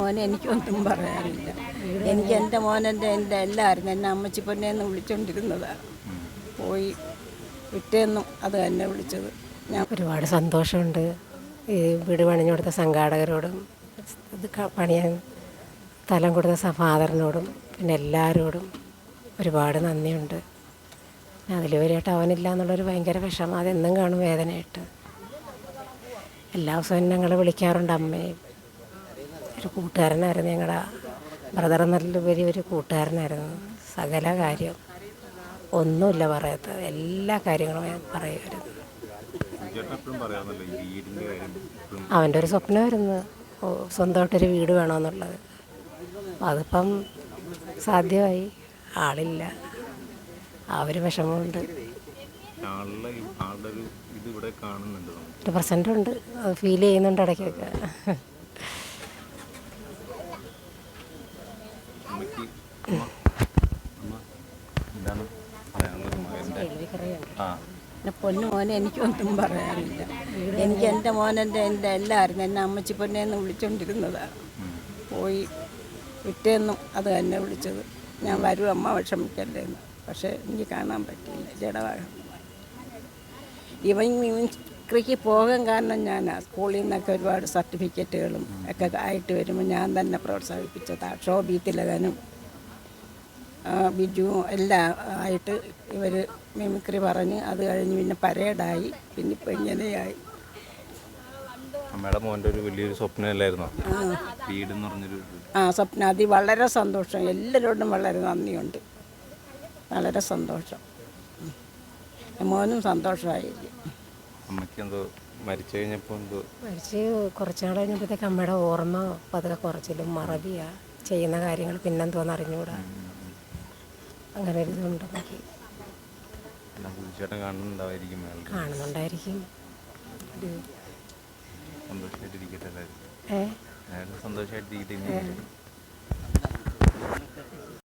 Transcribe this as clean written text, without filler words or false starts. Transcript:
മോനെ എനിക്കൊന്നും പറയാനില്ല. എനിക്ക് എൻ്റെ മോനെൻ്റെ എല്ലാവരും എന്നെ അമ്മച്ചി പൊന്നേന്ന് വിളിച്ചുകൊണ്ടിരുന്നതാണ്. പോയി പിറ്റേന്നും അത് തന്നെ വിളിച്ചത്. ഞാൻ ഒരുപാട് സന്തോഷമുണ്ട് ഈ വീട് പണിഞ്ഞു കൊടുത്ത സംഘാടകരോടും ഇത് പണിയാൻ സ്ഥലം കൊടുത്ത ഫാദറിനോടും പിന്നെ എല്ലാവരോടും ഒരുപാട് നന്ദിയുണ്ട്. അതിലുപരിയായിട്ട് അവനില്ല എന്നുള്ളൊരു ഭയങ്കര വിഷമം അതെന്നും കാണും വേദനയായിട്ട്. എല്ലാ ദിവസവും ഞങ്ങൾ വിളിക്കാറുണ്ട് അമ്മയും. ഒരു കൂട്ടുകാരനായിരുന്നു ഞങ്ങളുടെ ബ്രദർ എന്നതിലുപരി ഒരു കൂട്ടുകാരനായിരുന്നു. സകല കാര്യം ഒന്നുമില്ല പറയാത്തത്, എല്ലാ കാര്യങ്ങളും ഞാൻ പറയുമായിരുന്നു. അവൻ്റെ ഒരു സ്വപ്നമായിരുന്നു സ്വന്തമായിട്ടൊരു വീട് വേണമെന്നുള്ളത്. അതിപ്പം സാധ്യമായി. ആളില്ല, ആ ഒരു വിഷമമുണ്ട്. ഒരു പ്രസൻ്റ് ഉണ്ട്, അത് ഫീൽ ചെയ്യുന്നുണ്ട് ഇടയ്ക്കൊക്കെ. എൻ്റെ പൊന്നു മോനെ എനിക്കൊന്നും പറയാനില്ല. എനിക്ക് എൻ്റെ മോനെൻ്റെ എല്ലാവരും എന്നെ അമ്മച്ചി പൊന്നേന്ന് വിളിച്ചുകൊണ്ടിരുന്നതാണ്. പോയി പിറ്റേന്നും അത് തന്നെ വിളിച്ചത്. ഞാൻ വരും അമ്മ വിഷമിക്കല്ലേ എന്ന്. പക്ഷേ എനിക്ക് കാണാൻ പറ്റിയില്ല. ജഡഭാഗം ഇവൻ മിമിക്രിക്ക് പോകാൻ കാരണം ഞാനാണ്. സ്കൂളിൽ നിന്നൊക്കെ ഒരുപാട് സർട്ടിഫിക്കറ്റുകളും ഒക്കെ ആയിട്ട് വരുമ്പോൾ ഞാൻ തന്നെ പ്രോത്സാഹിപ്പിച്ചതാണ്. ഷോബി തിലകനും ബിജുവും എല്ലാം ആയിട്ട് ഇവർ മിമിക്രി പറഞ്ഞ് അത് കഴിഞ്ഞ് പിന്നെ പരേഡായി. പിന്നെ ഇപ്പം ഇങ്ങനെയായി. അമ്മയുടെ മോൻ്റെ ഒരു വലിയൊരു സ്വപ്നമല്ലായിരുന്നോ വീടെന്ന് പറഞ്ഞൊരു? സ്വപ്നം. അത് വളരെ സന്തോഷം. എല്ലാവരോടും വളരെ നന്ദിയുണ്ട്. വളരെ സന്തോഷം. മോനും സന്തോഷമായില്ലേ. അമ്മയ്ക്ക് എന്തോ മരിച്ചു കഴിഞ്ഞപ്പോൾ എന്തോ മരിച്ച് കുറച്ച് നാൾ കഴിഞ്ഞപ്പോഴത്തേക്ക് അമ്മയുടെ ഓർമ്മ പതുക്കെ കുറച്ചിലും മറവിയാ ചെയ്യുന്ന കാര്യങ്ങൾ പിന്നെന്തോന്ന് അറിഞ്ഞുകൂടാ. അങ്ങനെ ഒരു ഇതുണ്ട് അമ്മയ്ക്ക്. കാണുന്നുണ്ടായിരിക്കും. സന്തോഷമായിട്ടിരിക്കട്ടെ. ഏ സന്തോഷമായിട്ടിരിക്കട്ടെ.